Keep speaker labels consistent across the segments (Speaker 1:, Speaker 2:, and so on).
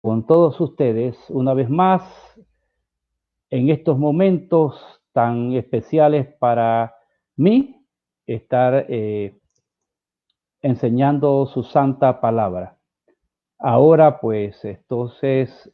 Speaker 1: con todos ustedes una vez más en estos momentos tan especiales para mí, estar enseñando su santa palabra. Ahora pues entonces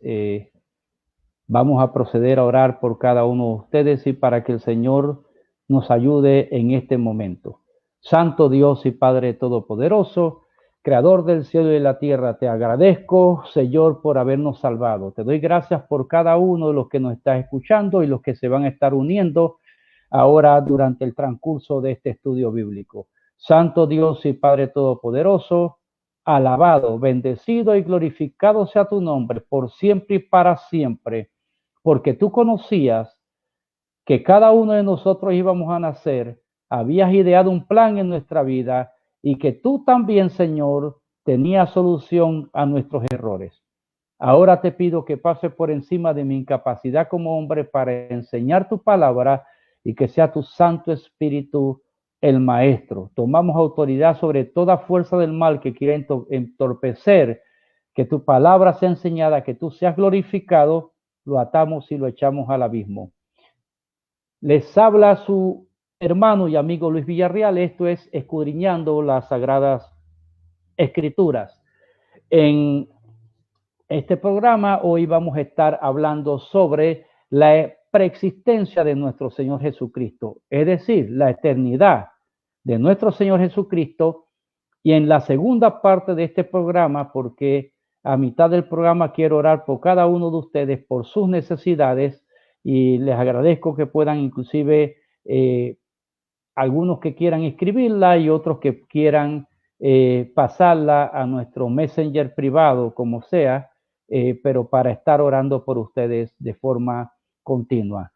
Speaker 1: vamos a proceder a orar por cada uno de ustedes y para que el Señor nos ayude en este momento. Santo Dios y Padre Todopoderoso, Creador del cielo y de la tierra, te agradezco, Señor, por habernos salvado. Te doy gracias por cada uno de los que nos está escuchando y los que se van a estar uniendo ahora durante el transcurso de este estudio bíblico. Santo Dios y Padre Todopoderoso, alabado, bendecido y glorificado sea tu nombre por siempre y para siempre, porque tú conocías que cada uno de nosotros íbamos a nacer, habías ideado un plan en nuestra vida y que tú también, Señor, tenías solución a nuestros errores. Ahora te pido que pase por encima de mi incapacidad como hombre para enseñar tu palabra y que sea tu Santo Espíritu el Maestro. Tomamos autoridad sobre toda fuerza del mal que quiera entorpecer que tu palabra sea enseñada, que tú seas glorificado, lo atamos y lo echamos al abismo. Les habla su hermano y amigo Luis Villarreal. Esto es Escudriñando las Sagradas Escrituras. En este programa hoy vamos a estar hablando sobre la preexistencia de nuestro Señor Jesucristo, es decir, la eternidad de nuestro Señor Jesucristo. Y en la segunda parte de este programa, porque a mitad del programa quiero orar por cada uno de ustedes, por sus necesidades, y les agradezco que puedan inclusive algunos que quieran escribirla y otros que quieran pasarla a nuestro messenger privado, como sea, pero para estar orando por ustedes de forma continua.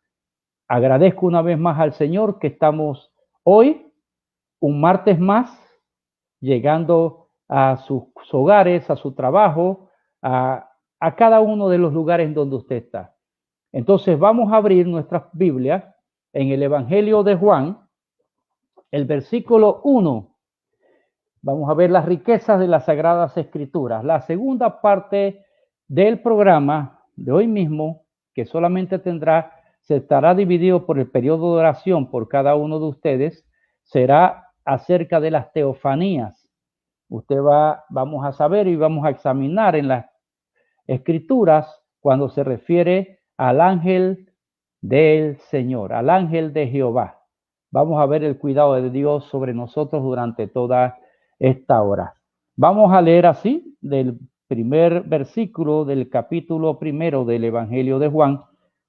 Speaker 1: Agradezco una vez más al Señor que estamos hoy, un martes más, llegando a sus hogares, a su trabajo, a cada uno de los lugares donde usted está. Entonces vamos a abrir nuestras Biblias en el Evangelio de Juan, el versículo 1. Vamos a ver las riquezas de las Sagradas Escrituras. La segunda parte del programa de hoy mismo, que solamente se estará dividido por el periodo de oración por cada uno de ustedes, será acerca de las teofanías. Vamos a saber y vamos a examinar en las Escrituras cuando se refiere al ángel del Señor, al ángel de Jehová. Vamos a ver el cuidado de Dios sobre nosotros durante toda esta hora. Vamos a leer así del primer versículo del capítulo primero del Evangelio de Juan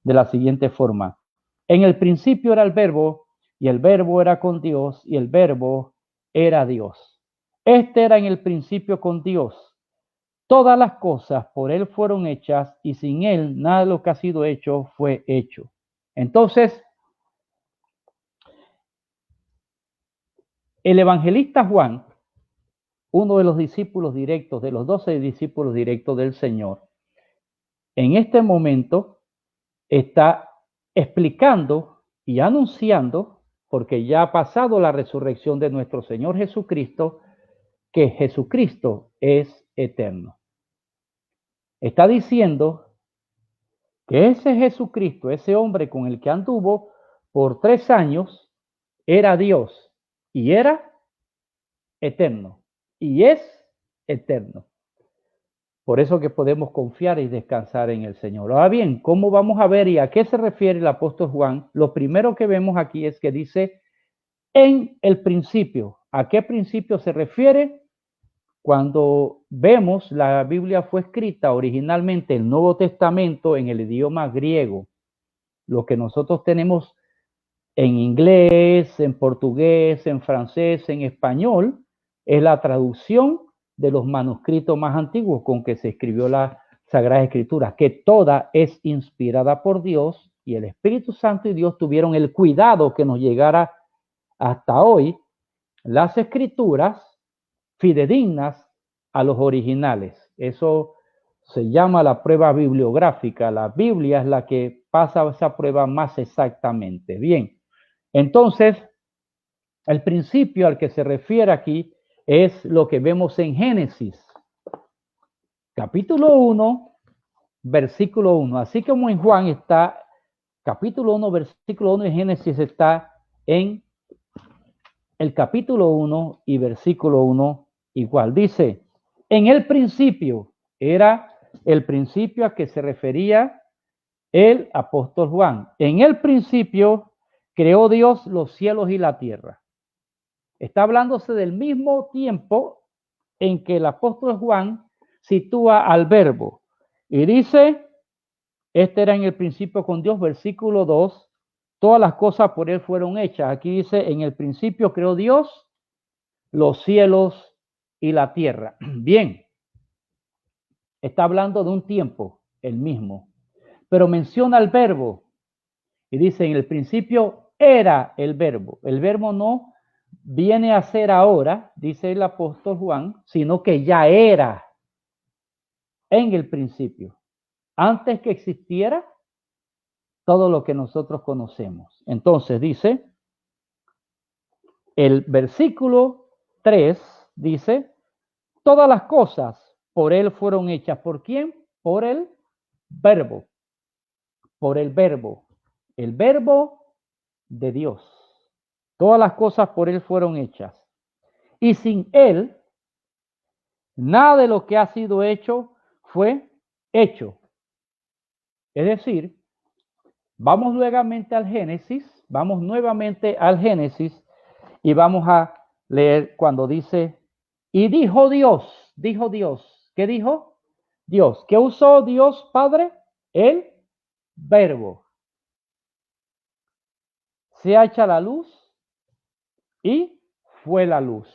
Speaker 1: de la siguiente forma. En el principio era el verbo, y el verbo era con Dios, y el verbo era Dios. Este era en el principio con Dios. Todas las cosas por él fueron hechas, y sin él nada de lo que ha sido hecho fue hecho. Entonces, el evangelista Juan, uno de los discípulos directos, de los 12 discípulos directos del Señor, en este momento está explicando y anunciando, porque ya ha pasado la resurrección de nuestro Señor Jesucristo, que Jesucristo es eterno. Está diciendo que ese Jesucristo, ese hombre con el que anduvo por 3 años, era Dios y era eterno y es eterno. Por eso que podemos confiar y descansar en el Señor. Ahora bien, ¿cómo vamos a ver y a qué se refiere el apóstol Juan? Lo primero que vemos aquí es que dice en el principio. ¿A qué principio se refiere? Cuando vemos la Biblia fue escrita originalmente el Nuevo Testamento en el idioma griego. Lo que nosotros tenemos en inglés, en portugués, en francés, en español, es la traducción de los manuscritos más antiguos con que se escribió la Sagrada Escritura, que toda es inspirada por Dios, y el Espíritu Santo y Dios tuvieron el cuidado que nos llegara hasta hoy las escrituras fidedignas a los originales. Eso se llama la prueba bibliográfica. La Biblia es la que pasa esa prueba más exactamente. Bien, entonces, el principio al que se refiere aquí es lo que vemos en Génesis, capítulo 1, versículo 1. Así como en Juan está capítulo 1, versículo 1, en Génesis está en el capítulo 1 y versículo 1 igual. Dice, en el principio, era el principio a que se refería el apóstol Juan. En el principio creó Dios los cielos y la tierra. Está hablándose del mismo tiempo en que el apóstol Juan sitúa al verbo. Y dice, este era en el principio con Dios, versículo 2, todas las cosas por él fueron hechas. Aquí dice, en el principio creó Dios los cielos y la tierra. Bien, está hablando de un tiempo, el mismo, pero menciona el verbo y dice, en el principio era el verbo. El verbo no viene a ser ahora, dice el apóstol Juan, sino que ya era en el principio, antes que existiera todo lo que nosotros conocemos. Entonces dice, el versículo 3 dice, todas las cosas por él fueron hechas. ¿Por quién? Por el verbo. Por el verbo. El verbo de Dios. Todas las cosas por él fueron hechas. Y sin él, nada de lo que ha sido hecho fue hecho. Es decir, vamos nuevamente al Génesis, y vamos a leer cuando dice, y dijo Dios, ¿qué dijo? Dios, ¿qué usó Dios Padre? El verbo. Se echa la luz y fue la luz.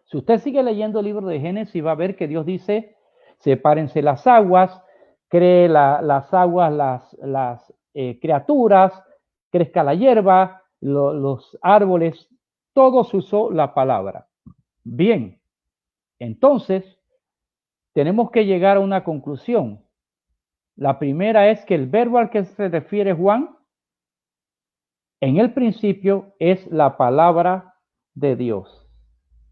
Speaker 1: Si usted sigue leyendo el libro de Génesis, va a ver que Dios dice, sepárense las aguas, cree las aguas, las criaturas, crezca la hierba, los árboles, todo se usó la palabra. Bien, entonces tenemos que llegar a una conclusión. La primera es que el verbo al que se refiere Juan, en el principio, es la palabra de Dios.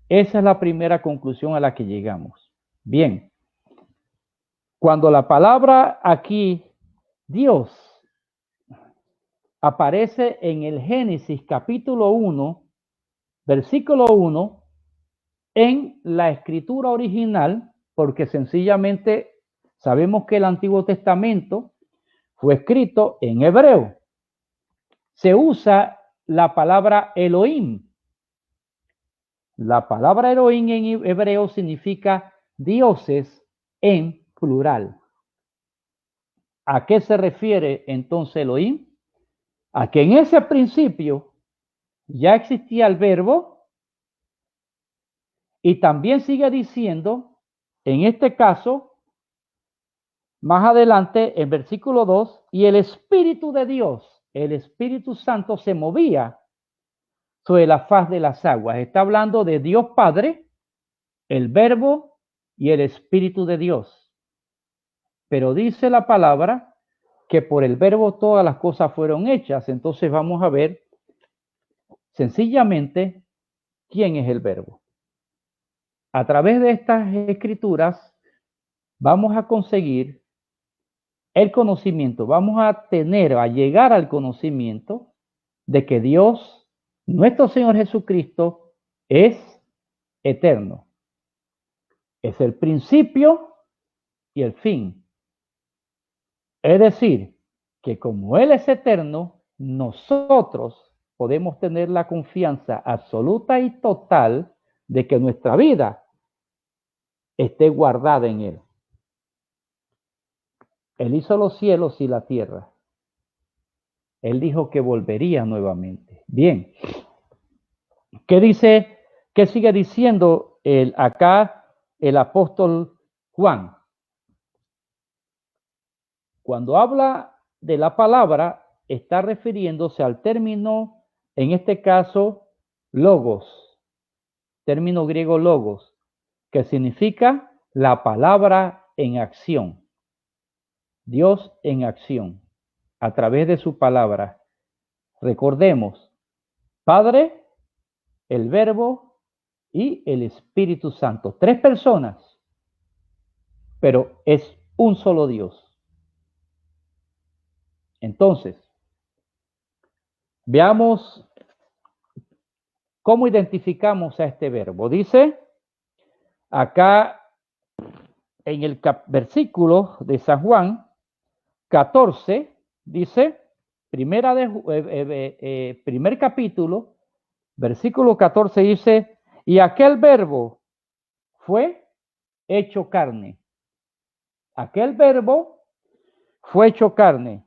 Speaker 1: Esa es la primera conclusión a la que llegamos. Bien, cuando la palabra aquí, Dios, aparece en el Génesis capítulo 1, versículo 1, en la escritura original, porque sencillamente sabemos que el Antiguo Testamento fue escrito en hebreo. Se usa la palabra Elohim. La palabra Elohim en hebreo significa dioses en plural. ¿A qué se refiere entonces Elohim? A que en ese principio ya existía el verbo y también sigue diciendo, en este caso, más adelante, en versículo 2, y el Espíritu de Dios, el Espíritu Santo se movía sobre la faz de las aguas. Está hablando de Dios Padre, el Verbo y el Espíritu de Dios. Pero dice la palabra que por el Verbo todas las cosas fueron hechas. Entonces vamos a ver sencillamente quién es el Verbo. A través de estas escrituras vamos a conseguir el conocimiento, vamos a llegar al conocimiento de que Dios, nuestro Señor Jesucristo, es eterno. Es el principio y el fin. Es decir, que como Él es eterno, nosotros podemos tener la confianza absoluta y total de que nuestra vida esté guardada en Él. Él hizo los cielos y la tierra. Él dijo que volvería nuevamente. Bien. ¿Qué dice? ¿Qué sigue diciendo acá el apóstol Juan? Cuando habla de la palabra, está refiriéndose al término, en este caso, logos, término griego logos, que significa la palabra en acción. Dios en acción, a través de su palabra. Recordemos, Padre, el Verbo y el Espíritu Santo. 3 personas, pero es un solo Dios. Entonces, veamos cómo identificamos a este verbo. Dice acá en el versículo de San Juan 14, dice, primer capítulo, versículo 14 dice, y aquel verbo fue hecho carne. Aquel verbo fue hecho carne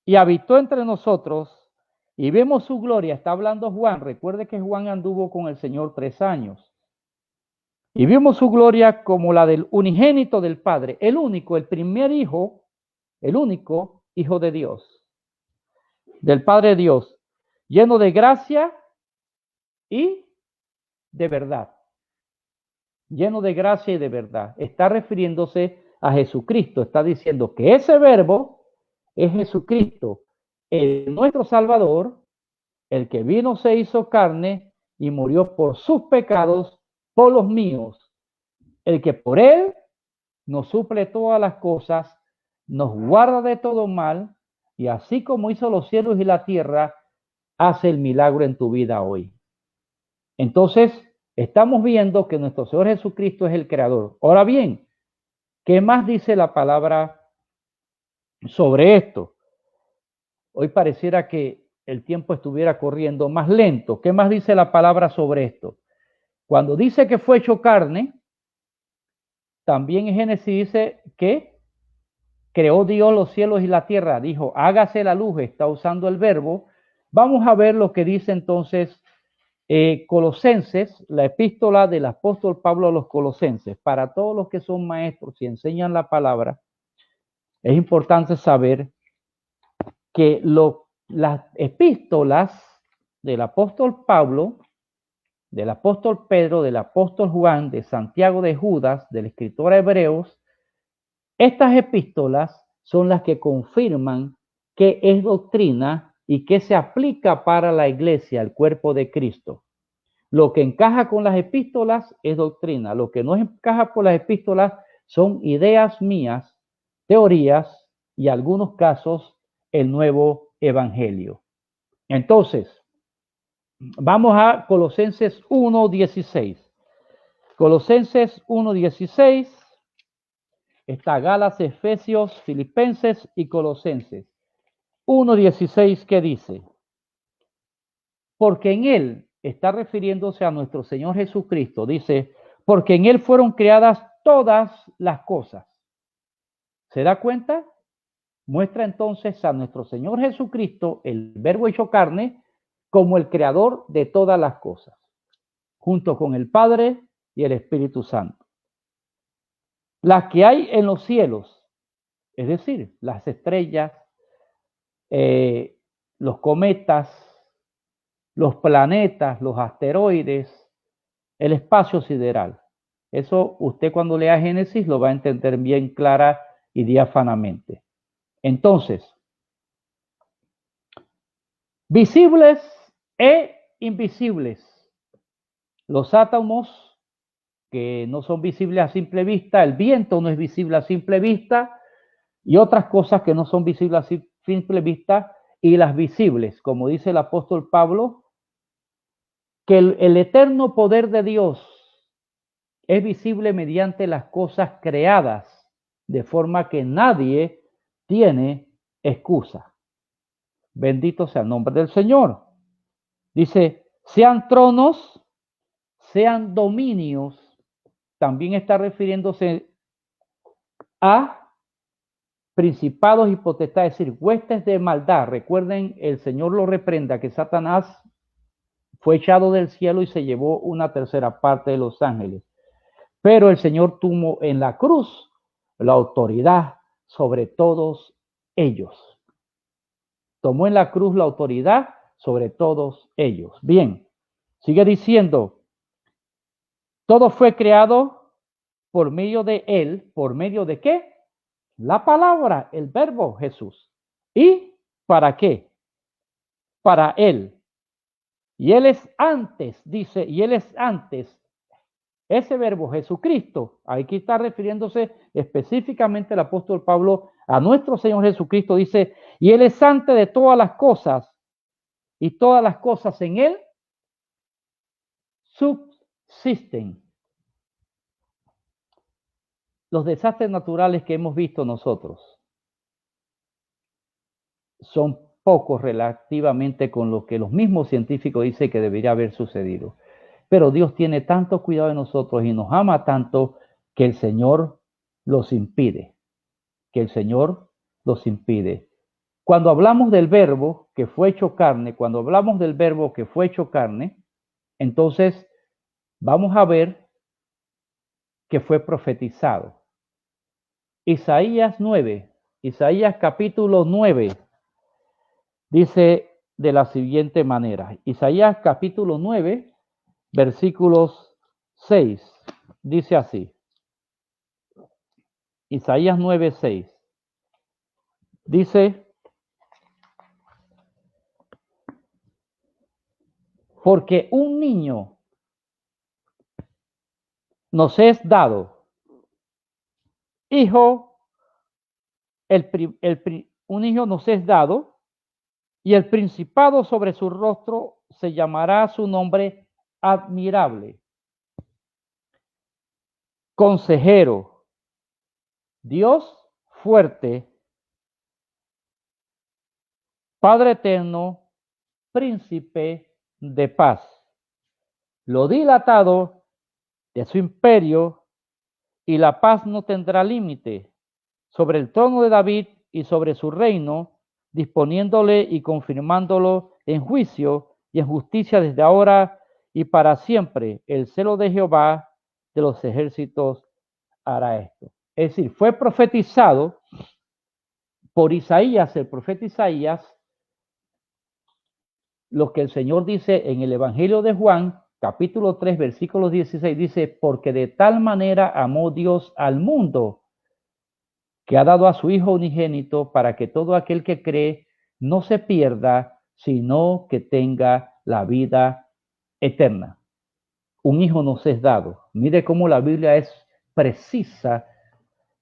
Speaker 1: y habitó entre nosotros y vemos su gloria. Está hablando Juan. Recuerde que Juan anduvo con el Señor 3 años. Y vimos su gloria como la del unigénito del Padre, el único, el primer hijo, el único hijo de Dios, del Padre Dios, lleno de gracia y de verdad. Lleno de gracia y de verdad. Está refiriéndose a Jesucristo. Está diciendo que ese verbo es Jesucristo, nuestro Salvador, el que vino, se hizo carne y murió por sus pecados, por los míos, el que por él nos suple todas las cosas, nos guarda de todo mal, y así como hizo los cielos y la tierra, hace el milagro en tu vida hoy. Entonces, estamos viendo que nuestro Señor Jesucristo es el creador. Ahora bien, ¿qué más dice la palabra sobre esto? Hoy pareciera que el tiempo estuviera corriendo más lento. ¿Qué más dice la palabra sobre esto? Cuando dice que fue hecho carne, también en Génesis dice que creó Dios los cielos y la tierra. Dijo, hágase la luz, está usando el verbo. Vamos a ver lo que dice entonces Colosenses, la epístola del apóstol Pablo a los Colosenses. Para todos los que son maestros y enseñan la palabra, es importante saber que las epístolas del apóstol Pablo, del apóstol Pedro, del apóstol Juan, de Santiago de Judas, del escritor a Hebreos, estas epístolas son las que confirman que es doctrina y que se aplica para la iglesia, el cuerpo de Cristo. Lo que encaja con las epístolas es doctrina. Lo que no encaja con las epístolas son ideas mías, teorías y, en algunos casos, el nuevo evangelio. Entonces, vamos a Colosenses 1:16. Colosenses 1:16. Está Gálatas, Efesios, Filipenses y Colosenses. 1:16, ¿qué dice? Porque en él, está refiriéndose a nuestro Señor Jesucristo, dice, porque en él fueron creadas todas las cosas. ¿Se da cuenta? Muestra entonces a nuestro Señor Jesucristo, el verbo hecho carne, como el creador de todas las cosas, junto con el Padre y el Espíritu Santo. Las que hay en los cielos, es decir, las estrellas, los cometas, los planetas, los asteroides, el espacio sideral. Eso usted cuando lea Génesis lo va a entender bien clara y diáfanamente. Entonces, visibles e invisibles. Los átomos que no son visibles a simple vista, el viento no es visible a simple vista y otras cosas que no son visibles a simple vista, y las visibles, como dice el apóstol Pablo, que el eterno poder de Dios es visible mediante las cosas creadas, de forma que nadie tiene excusa. Bendito sea el nombre del Señor. Dice, sean tronos, sean dominios, también está refiriéndose a principados y potestades, es decir, huestes de maldad. Recuerden, el Señor lo reprenda, que Satanás fue echado del cielo y se llevó una tercera parte de los ángeles. Pero el Señor tuvo en la cruz la autoridad sobre todos ellos. Tomó en la cruz la autoridad sobre todos ellos. Bien, sigue diciendo, todo fue creado por medio de él. ¿Por medio de qué? La palabra, el verbo Jesús. ¿Y para qué? Para él. Y él es antes, dice, y él es antes, Ese verbo Jesucristo, aquí está refiriéndose específicamente el apóstol Pablo a nuestro Señor Jesucristo, dice, y Él es antes de todas las cosas, y todas las cosas en Él subsisten. Los desastres naturales que hemos visto nosotros son pocos relativamente con lo que los mismos científicos dicen que debería haber sucedido. Pero Dios tiene tanto cuidado de nosotros y nos ama tanto que el Señor los impide. Que el Señor los impide. Cuando hablamos del verbo que fue hecho carne, cuando hablamos del verbo que fue hecho carne, entonces vamos a ver que fue profetizado. Isaías 9, Isaías capítulo 9, dice de la siguiente manera. Isaías capítulo 9, versículos 6, dice así. Isaías 9, 6. Dice, porque un niño nos es dado, hijo, un hijo nos es dado, y el principado sobre su rostro se llamará su nombre admirable, consejero, Dios fuerte, Padre eterno, príncipe de paz. Lo dilatado de su imperio y la paz no tendrá límite sobre el trono de David y sobre su reino, disponiéndole y confirmándolo en juicio y en justicia desde ahora y para siempre. El celo de Jehová de los ejércitos hará esto. Es decir, fue profetizado por Isaías, el profeta Isaías, lo que el Señor dice en el Evangelio de Juan, capítulo 3, versículo 16, dice, porque de tal manera amó Dios al mundo, que ha dado a su Hijo unigénito para que todo aquel que cree no se pierda, sino que tenga la vida eterna. Un hijo nos es dado. Mire cómo la Biblia es precisa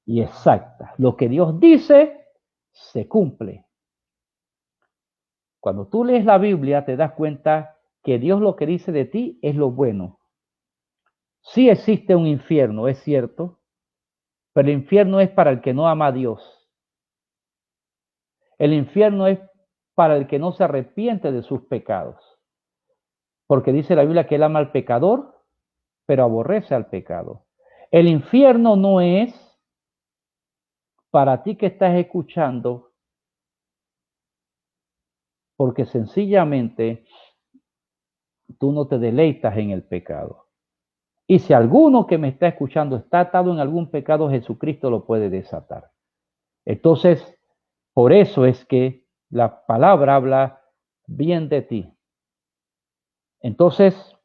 Speaker 1: y exacta. Lo que Dios dice, se cumple. Cuando tú lees la Biblia, te das cuenta que Dios lo que dice de ti es lo bueno. Sí existe un infierno, es cierto, pero el infierno es para el que no ama a Dios. El infierno es para el que no se arrepiente de sus pecados. Porque dice la Biblia que Él ama al pecador, pero aborrece al pecado. El infierno no es para ti que estás escuchando, porque sencillamente tú no te deleitas en el pecado. Y si alguno que me está escuchando está atado en algún pecado, Jesucristo lo puede desatar. Entonces, por eso es que la palabra habla bien de ti. Entonces,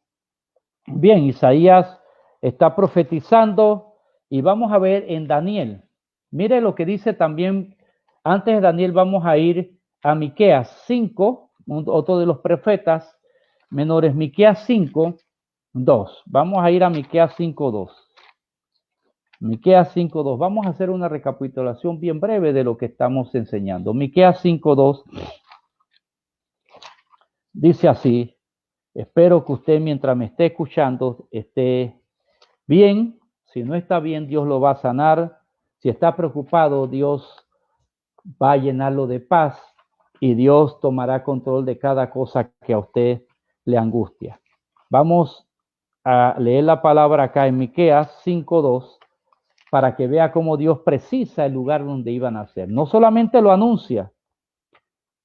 Speaker 1: bien, Isaías está profetizando y vamos a ver en Daniel. Mire lo que dice también, antes de Daniel vamos a ir a Miqueas 5, otro de los profetas menores, Miqueas 5, 2. Vamos a ir a Miqueas 5, 2. Miqueas 5, 2. Vamos a hacer una recapitulación bien breve de lo que estamos enseñando. Miqueas 5, 2 dice así. Espero que usted mientras me esté escuchando esté bien. Si no está bien, Dios lo va a sanar. Si está preocupado, Dios va a llenarlo de paz y Dios tomará control de cada cosa que a usted le angustia. Vamos a leer la palabra acá en Miqueas 5:2 para que vea cómo Dios precisa el lugar donde iban a ser. No solamente lo anuncia,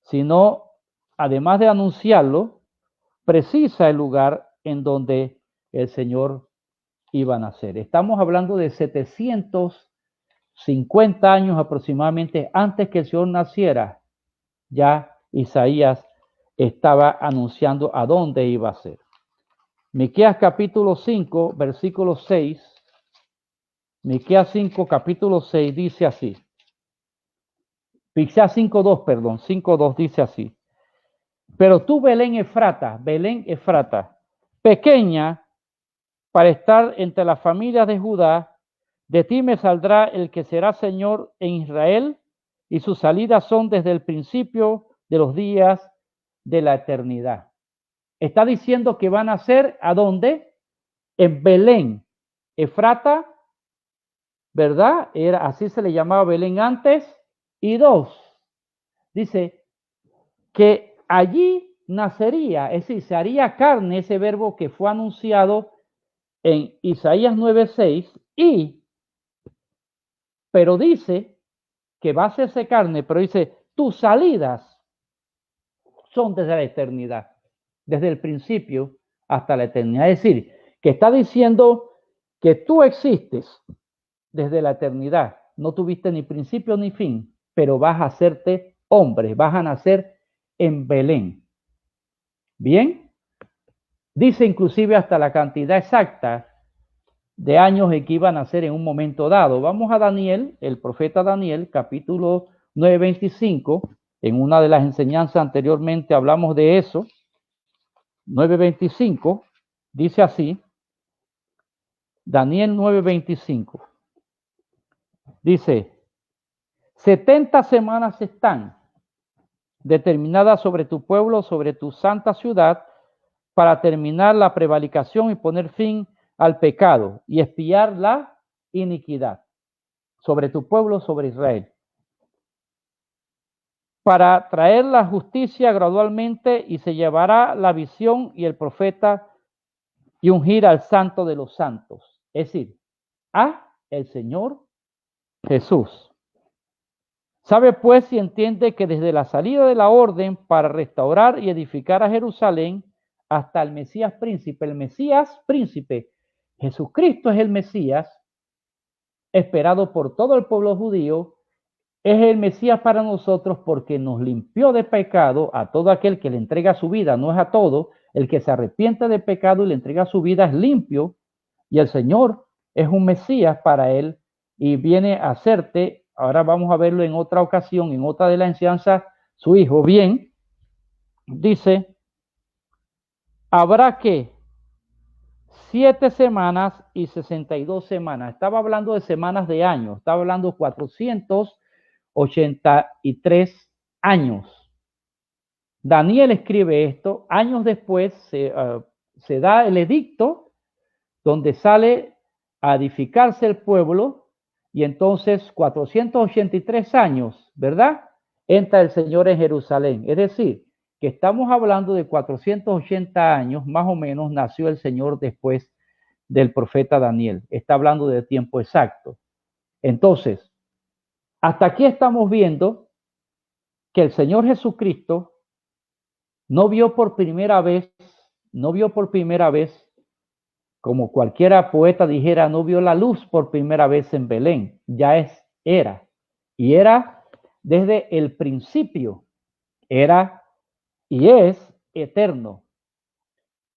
Speaker 1: sino además de anunciarlo, precisa el lugar en donde el Señor iba a nacer. Estamos hablando de 750 años aproximadamente antes que el Señor naciera. Ya Isaías estaba anunciando a dónde iba a ser. Miqueas capítulo 5, versículo 6. Miqueas 5, capítulo 6 dice así. Miqueas 5:2, perdón, 5:2 dice así. Pero tú, Belén Efrata, pequeña para estar entre las familias de Judá. De ti me saldrá el que será Señor en Israel, y sus salidas son desde el principio de los días de la eternidad. Está diciendo que van a ser, ¿a dónde? En Belén, Efrata, ¿verdad? Era, así se le llamaba Belén antes. Y dos, dice que allí nacería, es decir, se haría carne, ese verbo que fue anunciado en Isaías 9:6, pero dice que va a hacerse carne, pero dice, tus salidas son desde la eternidad, desde el principio hasta la eternidad. Es decir, que está diciendo que tú existes desde la eternidad, no tuviste ni principio ni fin, pero vas a hacerte hombre, vas a nacer en Belén. Bien, dice inclusive hasta la cantidad exacta de años en que iban a nacer en un momento dado. Vamos a Daniel, el profeta Daniel, capítulo 9:25. En una de las enseñanzas anteriormente hablamos de eso. 9:25 dice así, Daniel 9:25. Dice, 70 semanas están determinadas sobre tu pueblo, sobre tu santa ciudad, para terminar la prevaricación y poner fin al pecado y expiar la iniquidad sobre tu pueblo, sobre Israel, para traer la justicia gradualmente, y se llevará la visión y el profeta y ungir al santo de los santos, es decir, a el Señor Jesús. Sabe pues y entiende que desde la salida de la orden para restaurar y edificar a Jerusalén hasta el Mesías príncipe, Jesucristo es el Mesías, esperado por todo el pueblo judío, es el Mesías para nosotros porque nos limpió de pecado a todo aquel que le entrega su vida, no es a todo, el que se arrepiente de pecado y le entrega su vida es limpio, y el Señor es un Mesías para él y viene a hacerte, ahora vamos a verlo en otra ocasión, en otra de las enseñanzas, su hijo. Bien, dice, habrá que 7 semanas y 62 semanas. Estaba hablando de semanas de años, estaba hablando 483 años. Daniel escribe esto, años después se da el edicto donde sale a edificarse el pueblo, y entonces 483 años, ¿verdad? Entra el Señor en Jerusalén. Es decir, que estamos hablando de 480 años, más o menos, nació el Señor después del profeta Daniel. Está hablando de tiempo exacto. Entonces, hasta aquí estamos viendo que el Señor Jesucristo no vio por primera vez, como cualquiera poeta dijera, no vio la luz por primera vez en Belén, era, y era desde el principio, era y es eterno.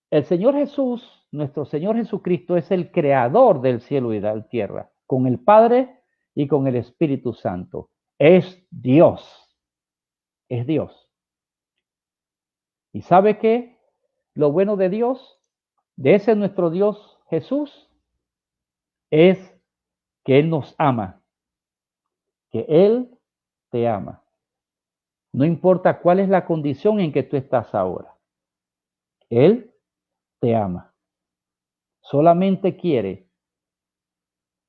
Speaker 1: El Señor Jesús, nuestro Señor Jesucristo, es el creador del cielo y de la tierra, con el Padre y con el Espíritu Santo. Es Dios, es Dios. ¿Y sabe qué? Lo bueno de Dios, de ese nuestro Dios Jesús, es que Él nos ama, que Él te ama. No importa cuál es la condición en que tú estás ahora. Él te ama. Solamente quiere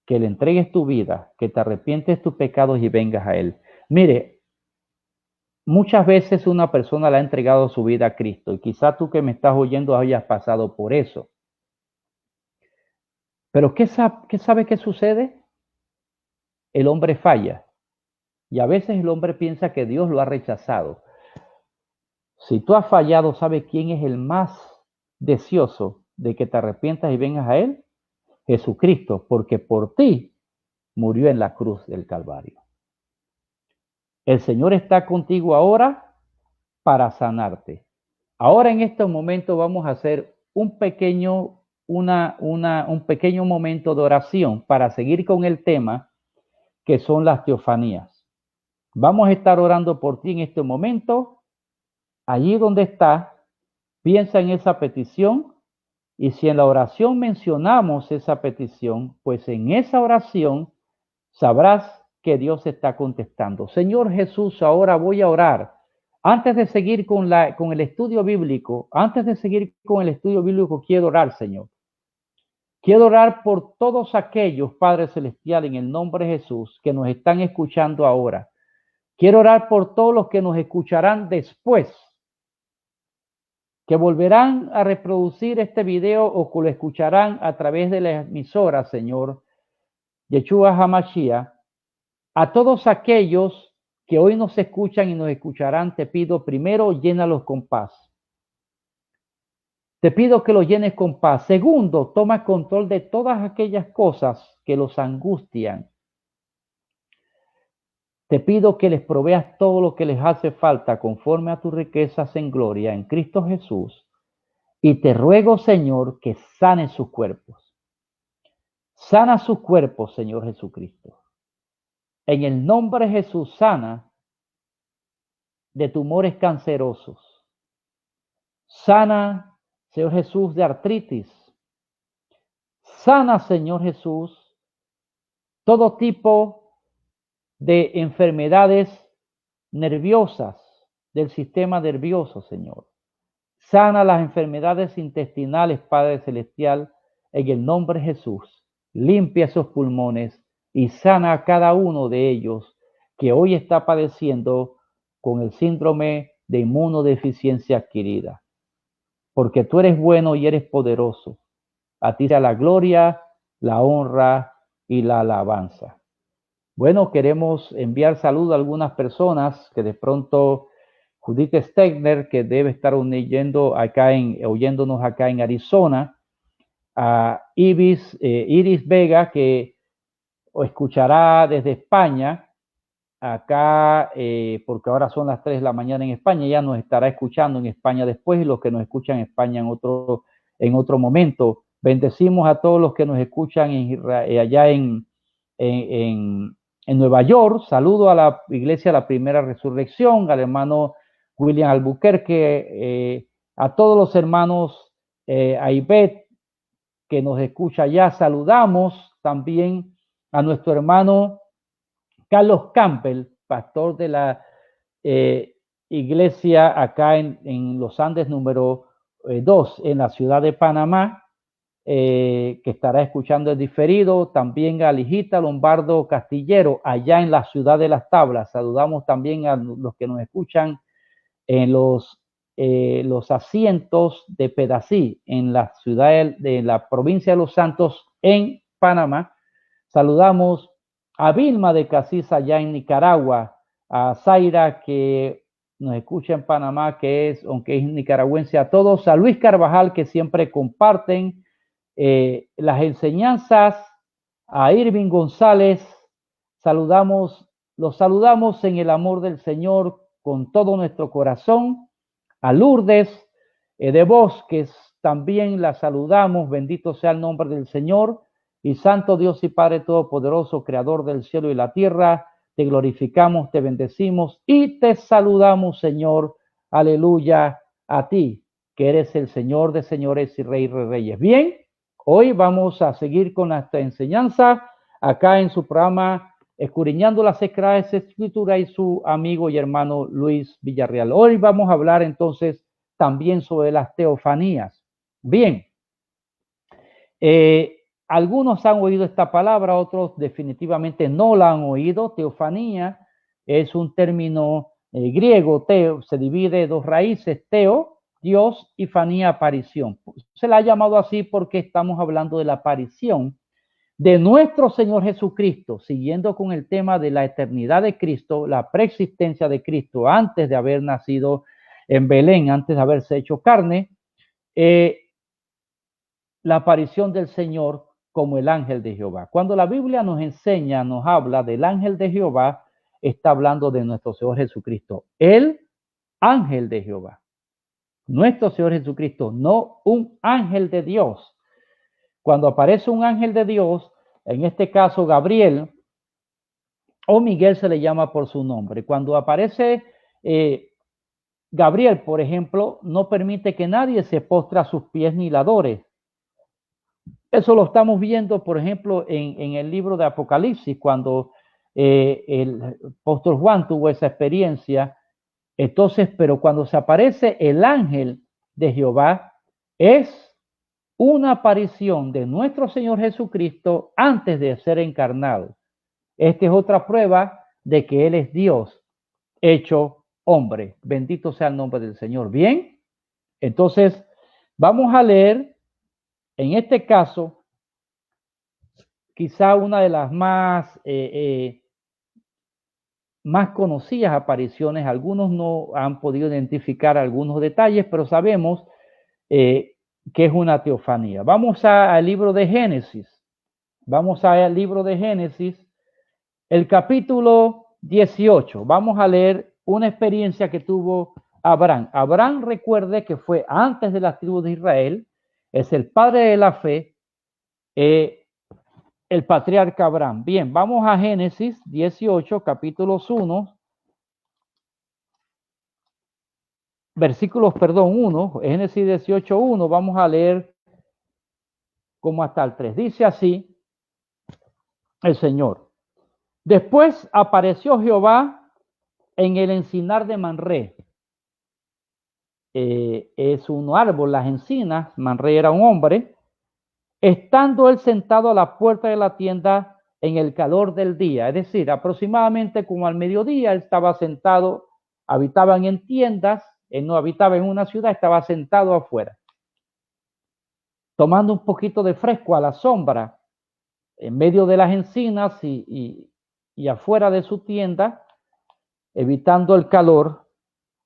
Speaker 1: que le entregues tu vida, que te arrepientes de tus pecados y vengas a Él. Mire, muchas veces una persona le ha entregado su vida a Cristo, y quizá tú que me estás oyendo hayas pasado por eso. Pero ¿qué sabe qué sucede? El hombre falla. Y a veces el hombre piensa que Dios lo ha rechazado. Si tú has fallado, ¿sabe quién es el más deseoso de que te arrepientas y vengas a Él? Jesucristo, porque por ti murió en la cruz del Calvario. El Señor está contigo ahora para sanarte. Ahora en este momento vamos a hacer un pequeño momento de oración para seguir con el tema que son las teofanías. Vamos a estar orando por ti en este momento. Allí donde estás, piensa en esa petición Y si en la oración mencionamos esa petición, pues en esa oración sabrás que Dios está contestando. Señor Jesús, ahora voy a orar. Antes de seguir con el estudio bíblico, quiero orar, Señor. Quiero orar por todos aquellos, Padre Celestial, en el nombre de Jesús, que nos están escuchando ahora. Quiero orar por todos los que nos escucharán después, que volverán a reproducir este video o que lo escucharán a través de la emisora, Señor, Yeshua HaMashiach. A todos aquellos que hoy nos escuchan y nos escucharán, te pido primero, llénalos con paz. Te pido que los llenes con paz. Segundo, toma control de todas aquellas cosas que los angustian. Te pido que les proveas todo lo que les hace falta conforme a tus riquezas en gloria en Cristo Jesús. Y te ruego, Señor, que sane sus cuerpos. Sana sus cuerpos, Señor Jesucristo. En el nombre de Jesús, sana de tumores cancerosos. Sana, Señor Jesús, de artritis. Sana, Señor Jesús, todo tipo de enfermedades nerviosas del sistema nervioso, Señor. Sana las enfermedades intestinales, Padre Celestial, en el nombre de Jesús. Limpia esos pulmones y sana a cada uno de ellos que hoy está padeciendo con el síndrome de inmunodeficiencia adquirida. Porque tú eres bueno y eres poderoso. A ti sea la gloria, la honra y la alabanza. Bueno, queremos enviar saludos a algunas personas que de pronto, Judith Stegner, que debe estar oyéndonos acá en Arizona, a Iris Vega, que escuchará desde España, acá, porque ahora son las 3 de la mañana en España, ya nos estará escuchando en España después, y los que nos escuchan en España en otro momento. Bendecimos a todos los que nos escuchan allá en Nueva York. Saludo a la Iglesia de la Primera Resurrección, al hermano William Albuquerque, a todos los hermanos, a Ivette, que nos escucha allá. Saludamos también a nuestro hermano Carlos Campbell, pastor de la iglesia acá en los Andes número 2, en la ciudad de Panamá, que estará escuchando el diferido. También a Lijita Lombardo Castillero, allá en la ciudad de Las Tablas. Saludamos también a los que nos escuchan en los asientos de Pedací, en la ciudad de la provincia de Los Santos, en Panamá. Saludamos a Vilma de Casís, allá en Nicaragua, a Zaira, que nos escucha en Panamá, aunque es nicaragüense, a todos, a Luis Carvajal, que siempre comparten las enseñanzas, a Irving González. Los saludamos en el amor del Señor con todo nuestro corazón. A Lourdes de Bosques también la saludamos, bendito sea el nombre del Señor. Y santo Dios y Padre Todopoderoso, Creador del cielo y la tierra, te glorificamos, te bendecimos y te saludamos, Señor. Aleluya, a ti, que eres el Señor de señores y Rey de reyes. Bien, hoy vamos a seguir con esta enseñanza acá en su programa Escudriñando las Sagradas Escrituras, y su amigo y hermano Luis Villarreal. Hoy vamos a hablar entonces también sobre las teofanías. Bien, algunos han oído esta palabra, otros definitivamente no la han oído. Teofanía es un término griego. Teo se divide en dos raíces: teo, Dios, y fanía, aparición. Se la ha llamado así porque estamos hablando de la aparición de nuestro Señor Jesucristo, siguiendo con el tema de la eternidad de Cristo, la preexistencia de Cristo antes de haber nacido en Belén, antes de haberse hecho carne, la aparición del Señor como el ángel de Jehová. Cuando la Biblia nos enseña, nos habla del ángel de Jehová, está hablando de nuestro Señor Jesucristo, el ángel de Jehová. Nuestro Señor Jesucristo, no un ángel de Dios. Cuando aparece un ángel de Dios, en este caso Gabriel, o Miguel se le llama por su nombre. Cuando aparece Gabriel, por ejemplo, no permite que nadie se postre a sus pies ni la adore. Eso lo estamos viendo, por ejemplo, en el libro de Apocalipsis, cuando el apóstol Juan tuvo esa experiencia. Entonces, pero cuando se aparece el ángel de Jehová, es una aparición de nuestro Señor Jesucristo antes de ser encarnado. Esta es otra prueba de que Él es Dios hecho hombre. Bendito sea el nombre del Señor. Bien, entonces vamos a leer en este caso quizá una de las más conocidas apariciones. Algunos no han podido identificar algunos detalles, pero sabemos que es una teofanía. Vamos al libro de Génesis. Vamos al libro de Génesis, el capítulo 18. Vamos a leer una experiencia que tuvo Abraham. Abraham, recuerde que fue antes de las tribus de Israel, es el padre de la fe, el patriarca Abraham. Bien, vamos a Génesis 18, capítulos 1, versículos, 1, Génesis 18, 1, vamos a leer como hasta el 3. Dice así el Señor. Después apareció Jehová en el encinar de Manré. Es un árbol, las encinas. Manré era un hombre. Estando él sentado a la puerta de la tienda en el calor del día, es decir, aproximadamente como al mediodía, él estaba sentado, habitaban en tiendas, él no habitaba en una ciudad, estaba sentado afuera, tomando un poquito de fresco a la sombra, en medio de las encinas y afuera de su tienda, evitando el calor,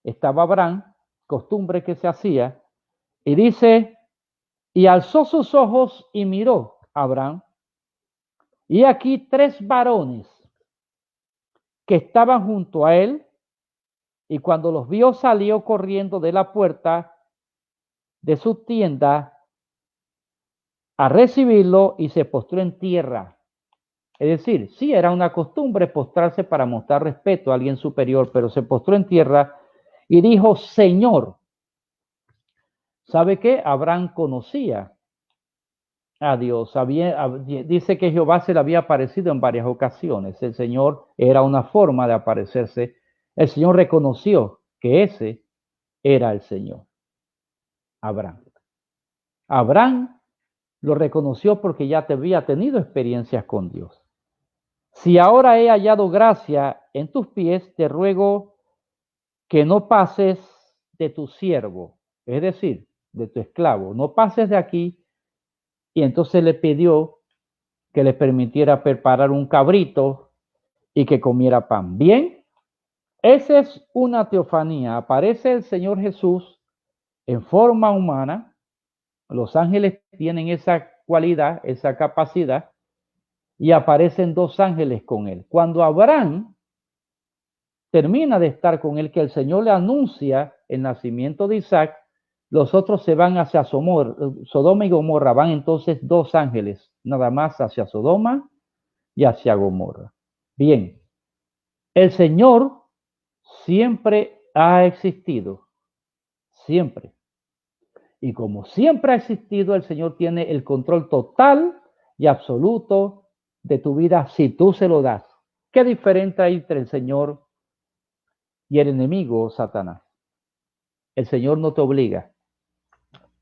Speaker 1: estaba Abraham, costumbre que se hacía, y dice, y alzó sus ojos y miró a Abraham, y aquí 3 varones que estaban junto a él, y cuando los vio salió corriendo de la puerta de su tienda a recibirlo y se postró en tierra. Es decir, sí era una costumbre postrarse para mostrar respeto a alguien superior, pero se postró en tierra y dijo, Señor. ¿Sabe qué? Abraham conocía a Dios. Dice que Jehová se le había aparecido en varias ocasiones. El Señor era una forma de aparecerse. El Señor reconoció que ese era el Señor. Abraham. Abraham lo reconoció porque ya había tenido experiencias con Dios. Si ahora he hallado gracia en tus pies, te ruego que no pases de tu siervo, es decir, de tu esclavo, no pases de aquí. Y entonces le pidió que le permitiera preparar un cabrito y que comiera pan. Bien, esa es una teofanía. Aparece el Señor Jesús en forma humana. Los ángeles tienen esa cualidad, esa capacidad, y aparecen 2 ángeles con él. Cuando Abraham termina de estar con él, que el Señor le anuncia el nacimiento de Isaac, los otros se van hacia Sodoma y Gomorra. Van entonces 2 ángeles, nada más hacia Sodoma y hacia Gomorra. Bien, el Señor siempre ha existido, siempre. Y como siempre ha existido, el Señor tiene el control total y absoluto de tu vida si tú se lo das. ¿Qué diferencia hay entre el Señor y el enemigo, Satanás? El Señor no te obliga,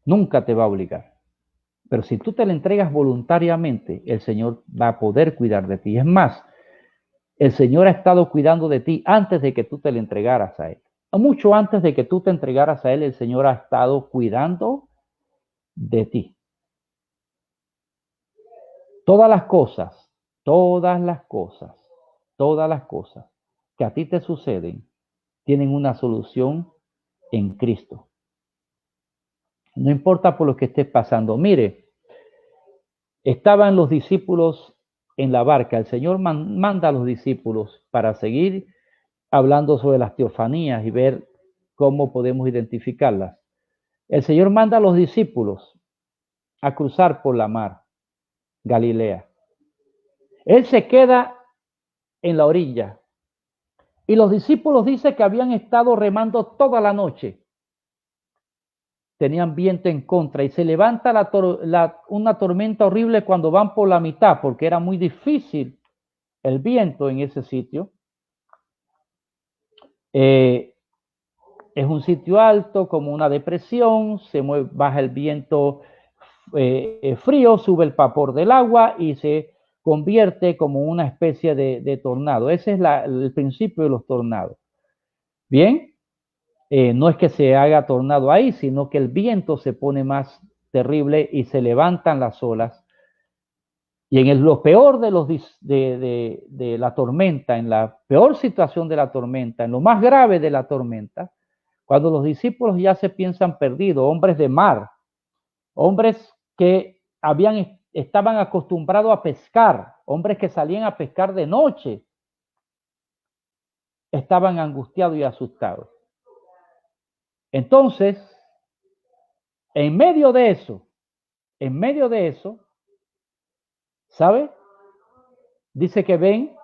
Speaker 1: nunca te va a obligar. Pero si tú te le entregas voluntariamente, el Señor va a poder cuidar de ti. Es más, el Señor ha estado cuidando de ti antes de que tú te le entregaras a Él. Mucho antes de que tú te entregaras a Él, el Señor ha estado cuidando de ti. Todas las cosas, todas las cosas, todas las cosas que a ti te suceden tienen una solución en Cristo. No importa por lo que estés pasando. Mire, estaban los discípulos en la barca. El Señor manda a los discípulos para seguir hablando sobre las teofanías y ver cómo podemos identificarlas. El Señor manda a los discípulos a cruzar por la mar, Galilea. Él se queda en la orilla y los discípulos dicen que habían estado remando toda la noche tenían viento en contra y se levanta una tormenta horrible cuando van por la mitad, porque era muy difícil el viento en ese sitio. Es un sitio alto, como una depresión, baja el viento frío, sube el vapor del agua y se convierte como una especie de tornado. Ese es el principio de los tornados. Bien, no es que se haga tornado ahí, sino que el viento se pone más terrible y se levantan las olas. Y en lo peor de la tormenta, en la peor situación de la tormenta, en lo más grave de la tormenta, cuando los discípulos ya se piensan perdidos, hombres de mar, hombres que estaban acostumbrados a pescar, hombres que salían a pescar de noche, estaban angustiados y asustados. Entonces, en medio de eso, ¿sabe? Dice que ven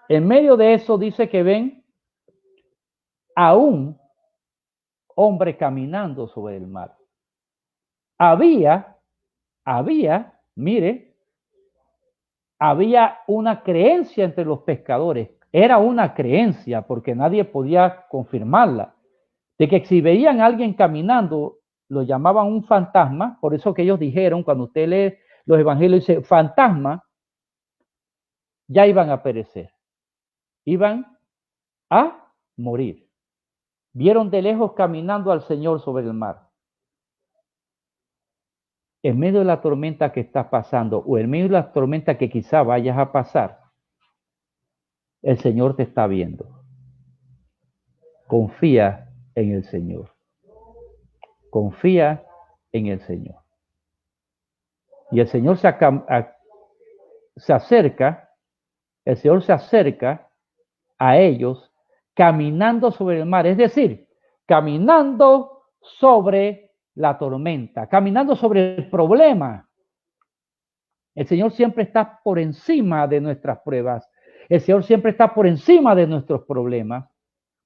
Speaker 1: en medio de eso dice que ven a un hombre caminando sobre el mar. Había, mire, había una creencia entre los pescadores. Era una creencia porque nadie podía confirmarla. De que si veían a alguien caminando, lo llamaban un fantasma. Por eso que ellos dijeron, cuando usted lee los evangelios, dice fantasma, ya iban a perecer. Iban a morir. Vieron de lejos caminando al Señor sobre el mar. En medio de la tormenta que estás pasando o en medio de la tormenta que quizá vayas a pasar, el Señor te está viendo. Confía en el Señor. Confía en el Señor. Y el Señor se acerca a ellos caminando sobre el mar, es decir, caminando sobre la tormenta, caminando sobre el problema. El Señor siempre está por encima de nuestras pruebas. El Señor siempre está por encima de nuestros problemas,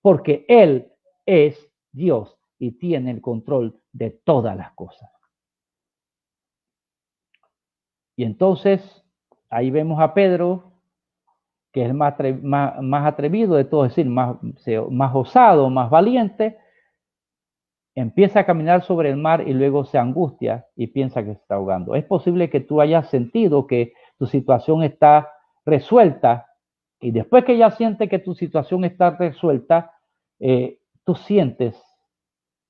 Speaker 1: porque Él es Dios y tiene el control de todas las cosas. Y entonces, ahí vemos a Pedro, que es el más atrevido de todos, es decir, más osado, más valiente, empieza a caminar sobre el mar y luego se angustia y piensa que se está ahogando. Es posible que tú hayas sentido que tu situación está resuelta y después que ya sientes que tu situación está resuelta, tú sientes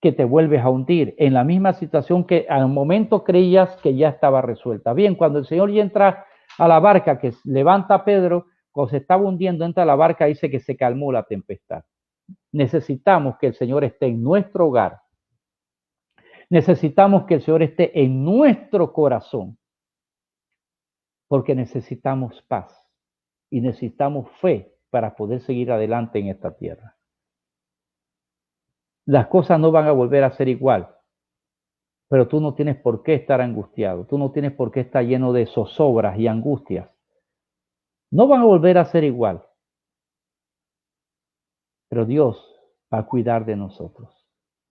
Speaker 1: que te vuelves a hundir en la misma situación que al momento creías que ya estaba resuelta. Bien, cuando el Señor ya entra a la barca, que levanta a Pedro, cuando se estaba hundiendo, entra a la barca, dice que se calmó la tempestad. Necesitamos que el Señor esté en nuestro hogar. Necesitamos que el Señor esté en nuestro corazón, porque necesitamos paz y necesitamos fe para poder seguir adelante en esta tierra. Las cosas no van a volver a ser igual, pero tú no tienes por qué estar angustiado, tú no tienes por qué estar lleno de zozobras y angustias. No van a volver a ser igual, pero Dios va a cuidar de nosotros,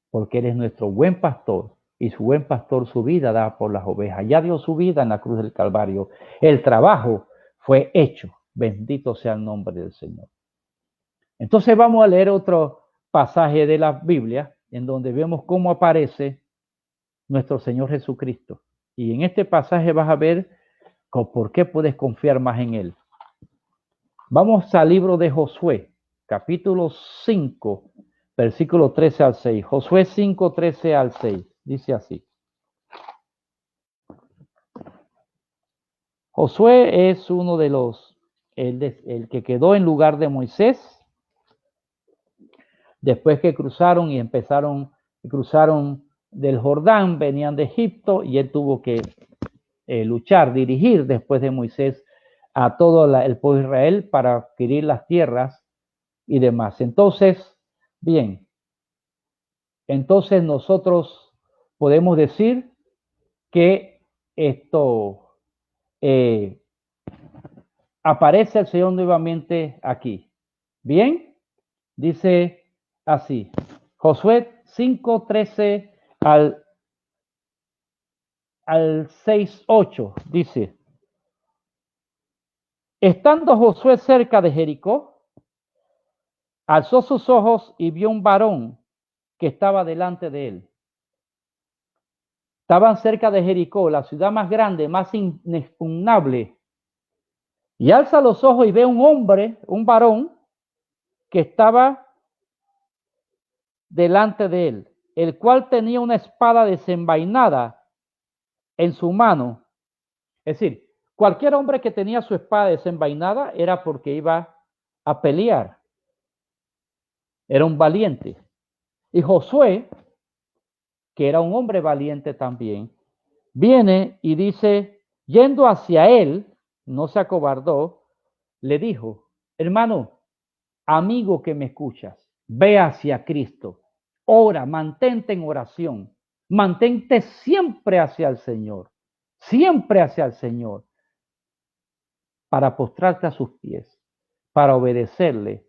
Speaker 1: porque Él es nuestro buen pastor y su buen pastor su vida da por las ovejas. Ya dio su vida en la cruz del Calvario. El trabajo fue hecho. Bendito sea el nombre del Señor. Entonces vamos a leer otro pasaje de la Biblia en donde vemos cómo aparece nuestro Señor Jesucristo. Y en este pasaje vas a ver por qué puedes confiar más en Él. Vamos al libro de Josué, capítulo 5, versículo 13 al 6. Josué 5, 13 al 6. Dice así. Josué es uno de el que quedó en lugar de Moisés, después que cruzaron del Jordán, venían de Egipto y él tuvo que luchar, dirigir después de Moisés a todo el pueblo de Israel para adquirir las tierras y demás. Entonces, bien, nosotros podemos decir que esto aparece el Señor nuevamente aquí. Bien, dice así, Josué 5:13 al 6:8, dice: estando Josué cerca de Jericó, alzó sus ojos y vio un varón que estaba delante de él. Estaban cerca de Jericó, la ciudad más grande, más inexpugnable. Y alza los ojos y ve un hombre, un varón, que estaba delante de él, el cual tenía una espada desenvainada en su mano. Es decir, cualquier hombre que tenía su espada desenvainada era porque iba a pelear. Era un valiente. Y Josué, que era un hombre valiente también, viene y dice, yendo hacia él, no se acobardó, le dijo: hermano, amigo que me escuchas, ve hacia Cristo, ora, mantente en oración, mantente siempre hacia el Señor, para postrarte a sus pies, para obedecerle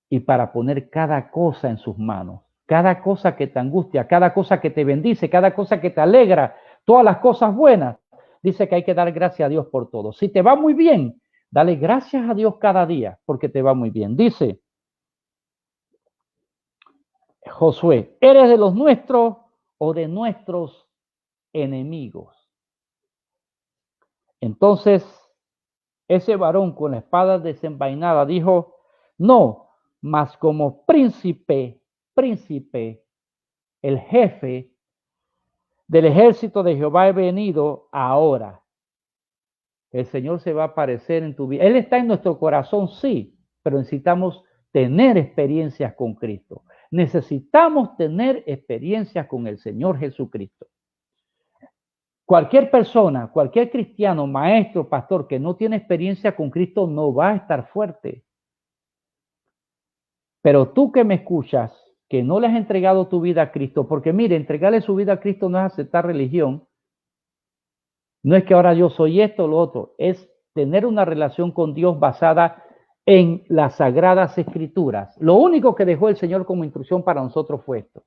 Speaker 1: y para poner cada cosa en sus manos, cada cosa que te angustia, cada cosa que te bendice, cada cosa que te alegra, todas las cosas buenas. Dice que hay que dar gracias a Dios por todo. Si te va muy bien, dale gracias a Dios cada día porque te va muy bien. Dice Josué: ¿eres de los nuestros o de nuestros enemigos? Entonces ese varón con la espada desenvainada dijo: no, mas como príncipe, el jefe del ejército de Jehová he venido ahora. El Señor se va a aparecer en tu vida. Él está en nuestro corazón, sí, pero necesitamos tener experiencias con Cristo. Necesitamos tener experiencias con el Señor Jesucristo. Cualquier persona, cualquier cristiano, maestro, pastor que no tiene experiencia con Cristo no va a estar fuerte. Pero tú que me escuchas, que no le has entregado tu vida a Cristo, porque mire, entregarle su vida a Cristo no es aceptar religión, no es que ahora yo soy esto o lo otro, es tener una relación con Dios basada en las sagradas escrituras. Lo único que dejó el Señor como instrucción para nosotros fue esto.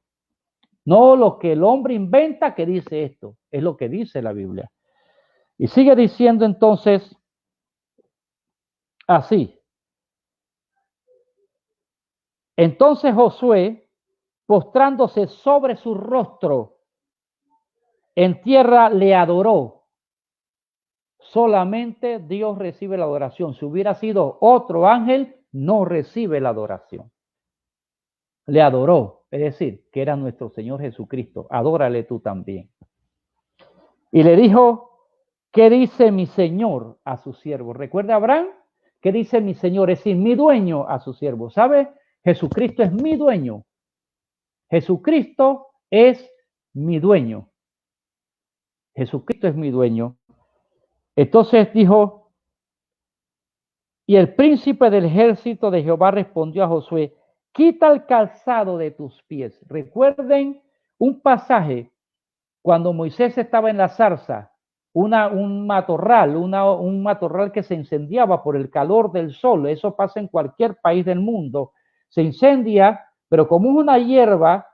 Speaker 1: No lo que el hombre inventa que dice esto, es lo que dice la Biblia. Y sigue diciendo entonces así. Entonces Josué, postrándose sobre su rostro en tierra, le adoró. Solamente Dios recibe la adoración. Si hubiera sido otro ángel, no recibe la adoración. Le adoró, es decir, que era nuestro Señor Jesucristo. Adórale tú también. Y le dijo: ¿qué dice mi Señor a su siervo? ¿Recuerda Abraham? ¿Qué dice mi Señor? Es decir, mi dueño a su siervo. ¿Sabe? Jesucristo es mi dueño. Jesucristo es mi dueño. Jesucristo es mi dueño. Entonces dijo, y el príncipe del ejército de Jehová respondió a Josué: quita el calzado de tus pies. Recuerden un pasaje cuando Moisés estaba en la zarza, un matorral que se incendiaba por el calor del sol. Eso pasa en cualquier país del mundo. Se incendia, pero como es una hierba,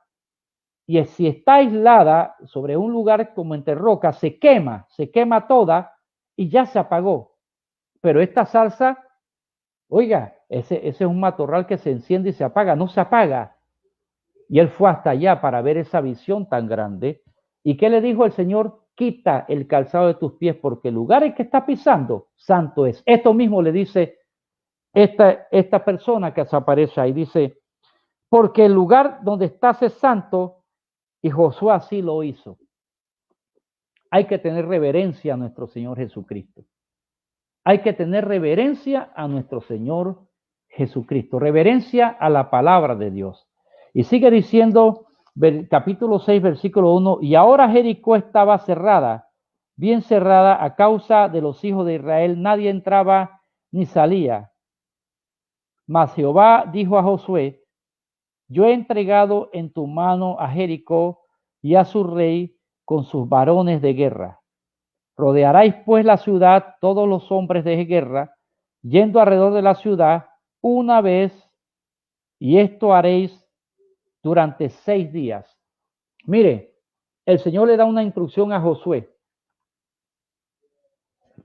Speaker 1: y si está aislada sobre un lugar como entre rocas, se quema toda y ya se apagó. Pero esta salsa, oiga, ese es un matorral que se enciende y se apaga, no se apaga. Y él fue hasta allá para ver esa visión tan grande. ¿Y qué le dijo el Señor? Quita el calzado de tus pies, porque el lugar en que está pisando, santo es. Esto mismo le dice esta persona que se aparece ahí, dice, porque el lugar donde estás es santo. Y Josué así lo hizo. Hay que tener reverencia a nuestro Señor Jesucristo. Hay que tener reverencia a nuestro Señor Jesucristo. Reverencia a la palabra de Dios. Y sigue diciendo, capítulo 6, versículo 1, y ahora Jericó estaba cerrada, bien cerrada a causa de los hijos de Israel. Nadie entraba ni salía. Mas Jehová dijo a Josué: yo he entregado en tu mano a Jericó y a su rey con sus varones de guerra. Rodearáis pues la ciudad todos los hombres de guerra, yendo alrededor de la ciudad una vez, y esto haréis durante 6 días. Mire, el Señor le da una instrucción a Josué.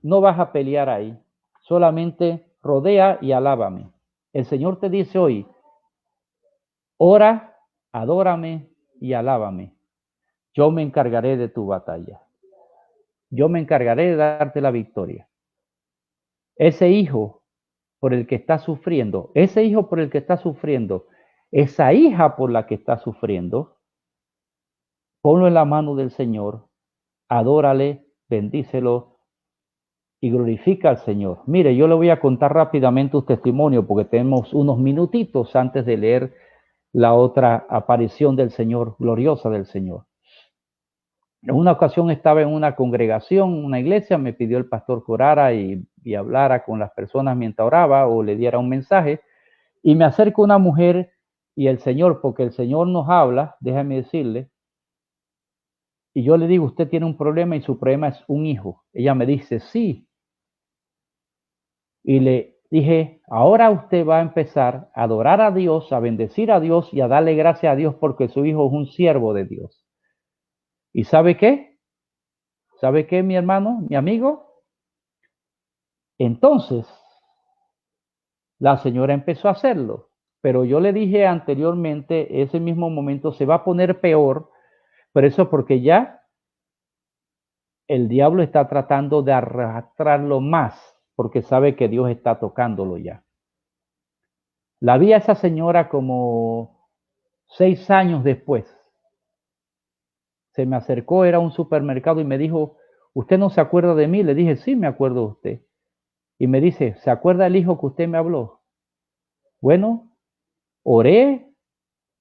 Speaker 1: No vas a pelear ahí, solamente rodea y alábame. El Señor te dice hoy, ora, adórame y alábame. Yo me encargaré de tu batalla. Yo me encargaré de darte la victoria. Ese hijo por el que está sufriendo, ese hijo por el que está sufriendo, esa hija por la que está sufriendo, ponlo en la mano del Señor, adórale, bendícelo y glorifica al Señor. Mire, yo le voy a contar rápidamente un testimonio porque tenemos unos minutitos antes de leer la otra aparición del Señor, gloriosa del Señor. En una ocasión estaba en una congregación, una iglesia, me pidió el pastor que orara y hablara con las personas mientras oraba o le diera un mensaje. Y me acerca una mujer y el Señor, porque el Señor nos habla, déjame decirle, y yo le digo, usted tiene un problema y su problema es un hijo. Ella me dice, sí. Y le dije, ahora usted va a empezar a adorar a Dios, a bendecir a Dios y a darle gracias a Dios porque su hijo es un siervo de Dios. ¿Y sabe qué? ¿Sabe qué, mi hermano, mi amigo? Entonces, la señora empezó a hacerlo. Pero yo le dije anteriormente, ese mismo momento se va a poner peor, pero eso porque ya el diablo está tratando de arrastrarlo más, porque sabe que Dios está tocándolo ya. La vi a esa señora como 6 años después. Se me acercó, era un supermercado y me dijo, ¿usted no se acuerda de mí? Le dije, sí, me acuerdo de usted. Y me dice, ¿se acuerda el hijo que usted me habló? Bueno, oré,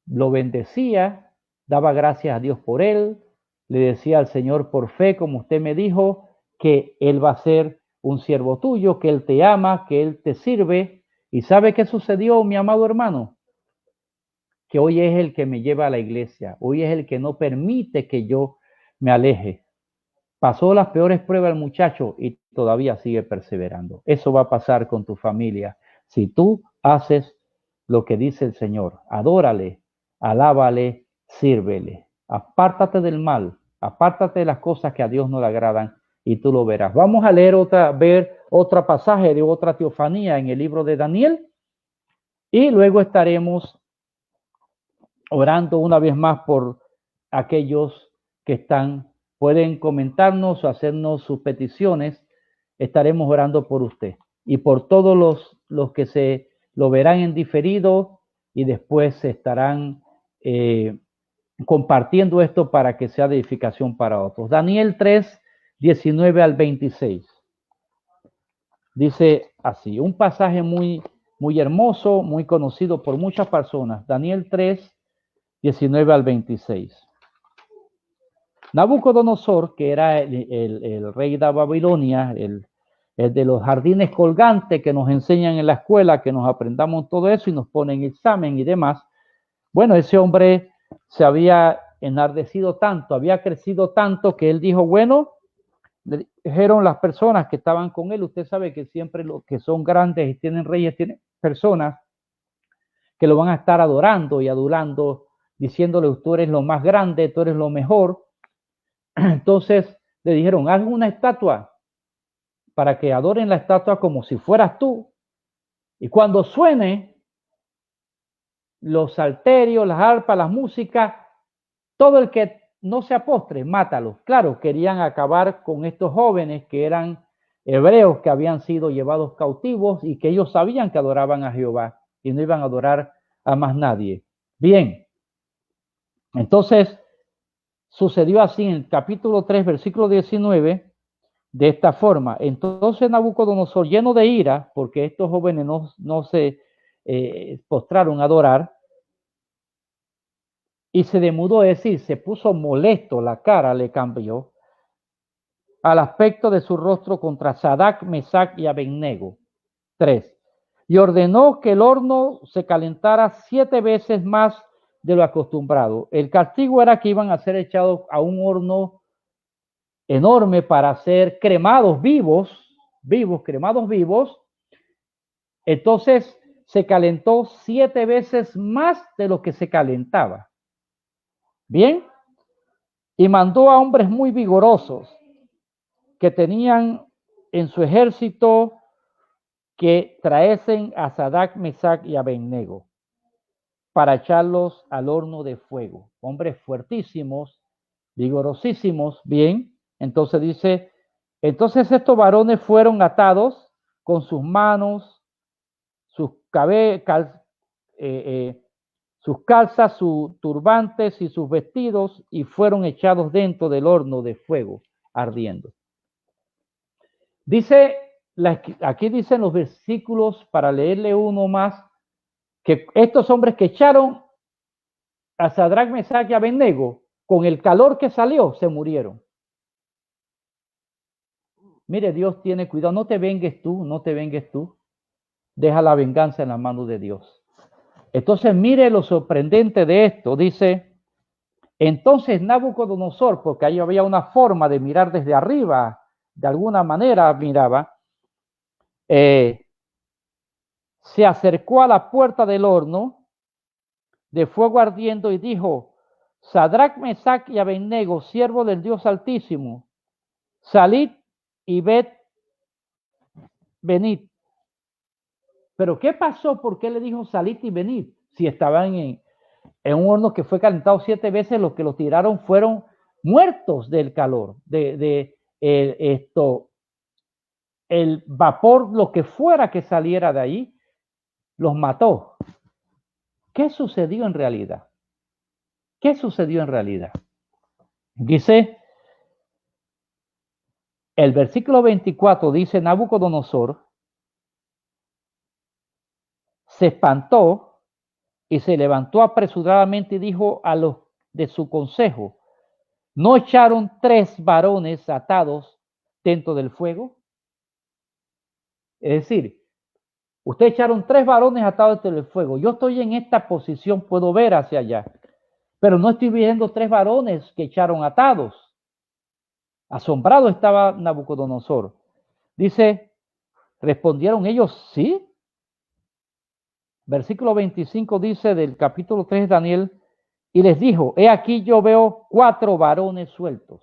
Speaker 1: lo bendecía, daba gracias a Dios por él, le decía al Señor por fe, como usted me dijo, que él va a ser un siervo tuyo, que él te ama, que él te sirve. ¿Y sabe qué sucedió, mi amado hermano? Que hoy es el que me lleva a la iglesia, hoy es el que no permite que yo me aleje. Pasó las peores pruebas el muchacho y todavía sigue perseverando. Eso va a pasar con tu familia. Si tú haces lo que dice el Señor, adórale, alábale, sírvele. Apártate del mal, apártate de las cosas que a Dios no le agradan y tú lo verás. Vamos a leer ver otro pasaje de otra teofanía en el libro de Daniel y luego estaremos orando una vez más por aquellos que pueden comentarnos o hacernos sus peticiones. Estaremos orando por usted y por todos los que se lo verán en diferido y después se estarán compartiendo esto para que sea de edificación para otros. Daniel 3, 19 al 26. Dice así, un pasaje muy hermoso, muy conocido por muchas personas. Daniel 3, 19 al 26. Nabucodonosor, que era el rey de Babilonia, el de los jardines colgantes que nos enseñan en la escuela, que nos aprendamos todo eso y nos ponen examen y demás. Bueno, ese hombre se había enardecido tanto, había crecido tanto que él dijo, bueno, le dijeron las personas que estaban con él, usted sabe que siempre los que son grandes y tienen reyes, tienen personas que lo van a estar adorando y adulando, diciéndole, tú eres lo más grande, tú eres lo mejor. Entonces le dijeron, haz una estatua para que adoren la estatua como si fueras tú. Y cuando suene los salterios, las arpas, las músicas, todo el que no se apostre, mátalo. Claro, querían acabar con estos jóvenes que eran hebreos que habían sido llevados cautivos y que ellos sabían que adoraban a Jehová y no iban a adorar a más nadie. Bien, entonces sucedió así en el capítulo 3, versículo 19, de esta forma. Entonces Nabucodonosor, lleno de ira, porque estos jóvenes no se postraron a adorar, y se demudó, es decir, se puso molesto, la cara le cambió al aspecto de su rostro contra Sadrach, Mesach y Abednego. 3. Y ordenó que el horno se calentara 7 veces más de lo acostumbrado. El castigo era que iban a ser echados a un horno enorme para ser cremados vivos, cremados vivos. Entonces se calentó 7 veces más de lo que se calentaba. Bien, y mandó a hombres muy vigorosos que tenían en su ejército que traesen a Sadrach, Mesach y Abednego para echarlos al horno de fuego. Hombres fuertísimos, vigorosísimos, bien. Entonces dice, entonces estos varones fueron atados con sus manos, sus sus calzas, sus turbantes y sus vestidos, y fueron echados dentro del horno de fuego ardiendo. Dice, aquí dicen los versículos, para leerle uno más, que estos hombres que echaron a Sadrach, Mesach y Abednego, con el calor que salió, se murieron. Mire, Dios tiene cuidado, no te vengues tú, no te vengues tú. Deja la venganza en las manos de Dios. Entonces, mire lo sorprendente de esto. Dice, entonces Nabucodonosor, porque ahí había una forma de mirar desde arriba, de alguna manera miraba, se acercó a la puerta del horno de fuego ardiendo y dijo, Sadrach, Mesach y Abednego, siervo del Dios Altísimo, salid y venid. Pero ¿qué pasó? ¿Por qué le dijo salid y venid? Si estaban en un horno que fue calentado 7 veces, los que los tiraron fueron muertos del calor, el vapor, lo que fuera que saliera de ahí, los mató. ¿Qué sucedió en realidad? ¿Qué sucedió en realidad? Dice, el versículo 24 dice, Nabucodonosor se espantó y se levantó apresuradamente y dijo a los de su consejo, ¿no echaron 3 varones atados dentro del fuego? Es decir, ustedes echaron 3 varones atados dentro del fuego. Yo estoy en esta posición, puedo ver hacia allá, pero no estoy viendo 3 varones que echaron atados. Asombrado estaba Nabucodonosor. Dice, respondieron ellos, sí. Versículo 25 dice del capítulo 3 de Daniel, y les dijo, he aquí yo veo 4 varones sueltos.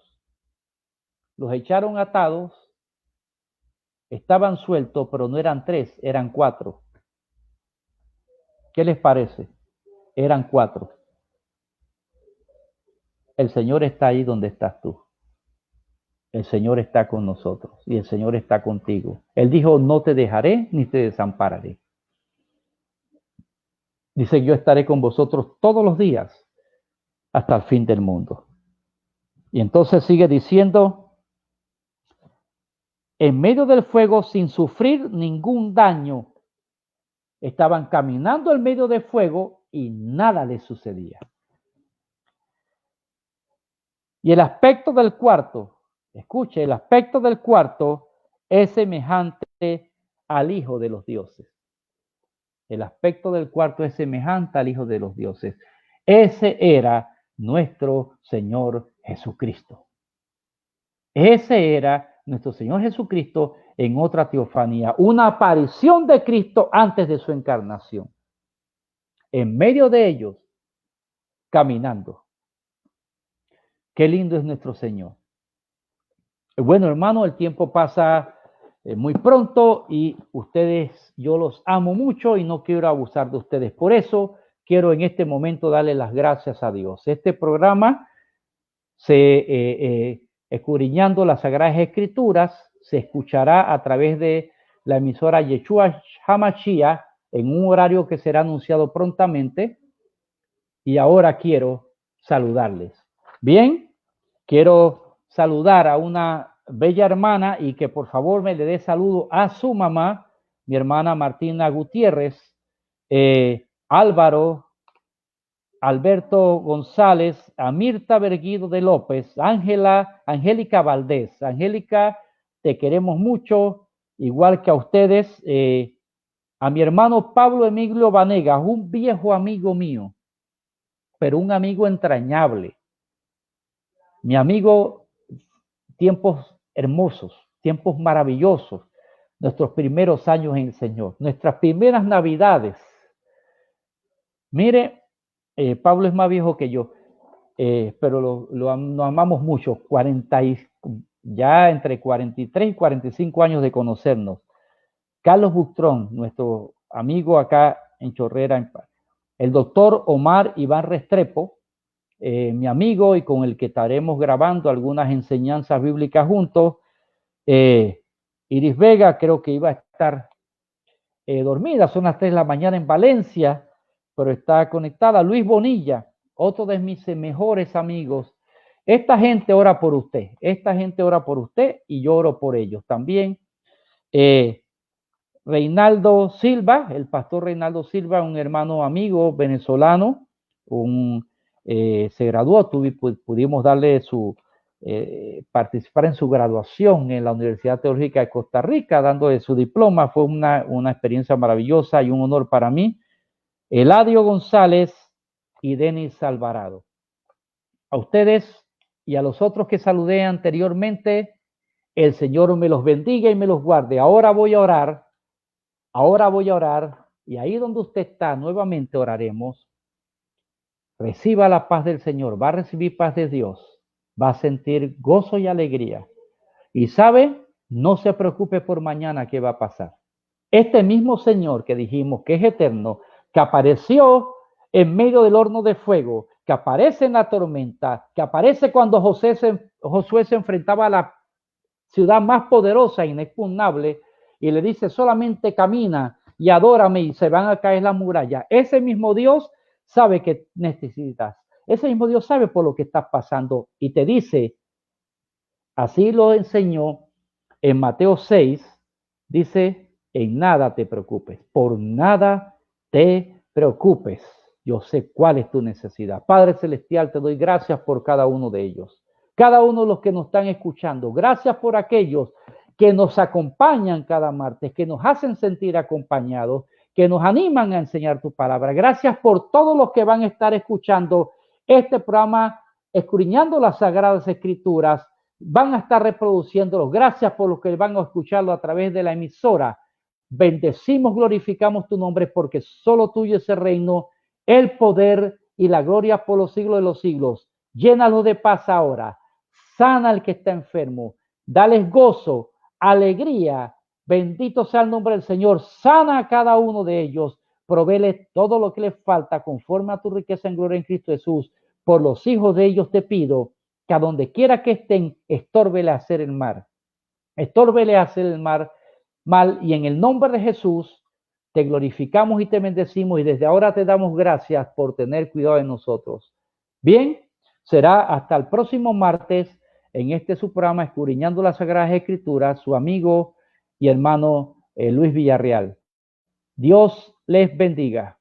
Speaker 1: Los echaron atados, estaban sueltos, pero no eran 3, eran 4. ¿Qué les parece? Eran 4. El Señor está ahí donde estás tú. El Señor está con nosotros y el Señor está contigo. Él dijo, no te dejaré ni te desampararé. Dice, yo estaré con vosotros todos los días hasta el fin del mundo. Y entonces sigue diciendo, en medio del fuego, sin sufrir ningún daño, estaban caminando en medio del fuego y nada les sucedía. Y el aspecto del cuarto, escuche, el aspecto del cuarto es semejante al Hijo de los dioses. El aspecto del cuarto es semejante al Hijo de los dioses. Ese era nuestro Señor Jesucristo. Ese era nuestro Señor Jesucristo en otra teofanía, una aparición de Cristo antes de su encarnación. En medio de ellos, caminando. Qué lindo es nuestro Señor. Bueno, hermano, el tiempo pasa muy pronto y ustedes, yo los amo mucho y no quiero abusar de ustedes. Por eso quiero en este momento darle las gracias a Dios. Este programa, escudriñando las Sagradas Escrituras, se escuchará a través de la emisora Yeshua HaMashiach en un horario que será anunciado prontamente. Y ahora quiero saludarles. Bien, quiero saludar a una bella hermana y que por favor me le dé saludo a su mamá, mi hermana Martina Gutiérrez, Álvaro, Alberto González, a Mirta Berguido de López, Angélica Valdés. Angélica, te queremos mucho, igual que a ustedes, a mi hermano Pablo Emilio Vanegas, un viejo amigo mío, pero un amigo entrañable. Mi amigo, tiempos hermosos, tiempos maravillosos, nuestros primeros años en el Señor, nuestras primeras Navidades. Mire, Pablo es más viejo que yo. pero nos amamos mucho, ya entre 43 y 45 años de conocernos. Carlos Bustrón, nuestro amigo acá en Chorrera, el doctor Omar Iván Restrepo, mi amigo y con el que estaremos grabando algunas enseñanzas bíblicas juntos. Iris Vega creo que iba a estar dormida, son las 3 de la mañana en Valencia, pero está conectada. Luis Bonilla, otro de mis mejores amigos. Esta gente ora por usted, y yo oro por ellos también. Reinaldo Silva, el pastor Reinaldo Silva, un hermano amigo venezolano, se graduó, pudimos darle participar en su graduación en la Universidad Teológica de Costa Rica, dándole su diploma. Fue una experiencia maravillosa y un honor para mí. Eladio González y Denis Alvarado. A ustedes y a los otros que saludé anteriormente, el Señor me los bendiga y me los guarde. Ahora voy a orar, y ahí donde usted está, nuevamente oraremos. Reciba la paz del Señor, va a recibir paz de Dios, va a sentir gozo y alegría. Y sabe, no se preocupe por mañana qué va a pasar. Este mismo Señor que dijimos que es eterno, que apareció en medio del horno de fuego, que aparece en la tormenta, que aparece cuando Josué se enfrentaba a la ciudad más poderosa e inexpugnable, y le dice: solamente camina y adórame y se van a caer las murallas. Ese mismo Dios sabe que necesitas. Ese mismo Dios sabe por lo que estás pasando y te dice, así lo enseñó en Mateo 6, dice: en nada te preocupes, por nada te preocupes. Yo sé cuál es tu necesidad. Padre Celestial, te doy gracias por cada uno de ellos, cada uno de los que nos están escuchando. Gracias por aquellos que nos acompañan cada martes, que nos hacen sentir acompañados, que nos animan a enseñar tu palabra. Gracias por todos los que van a estar escuchando este programa, escudriñando las Sagradas Escrituras, van a estar reproduciéndolos. Gracias por los que van a escucharlo a través de la emisora. Bendecimos, glorificamos tu nombre, porque solo tuyo es el reino, el poder y la gloria por los siglos de los siglos. Llénalo de paz ahora. Sana al que está enfermo. Dales gozo, alegría. Bendito sea el nombre del Señor. Sana a cada uno de ellos. Provéle todo lo que les falta conforme a tu riqueza en gloria en Cristo Jesús. Por los hijos de ellos te pido que a donde quiera que estén, estórbele a hacer el mal. Estórbele a hacer el mal. Y en el nombre de Jesús te glorificamos y te bendecimos, y desde ahora te damos gracias por tener cuidado de nosotros. Bien, será hasta el próximo martes en su programa Escudriñando las Sagradas Escrituras, su amigo y hermano Luis Villarreal. Dios les bendiga.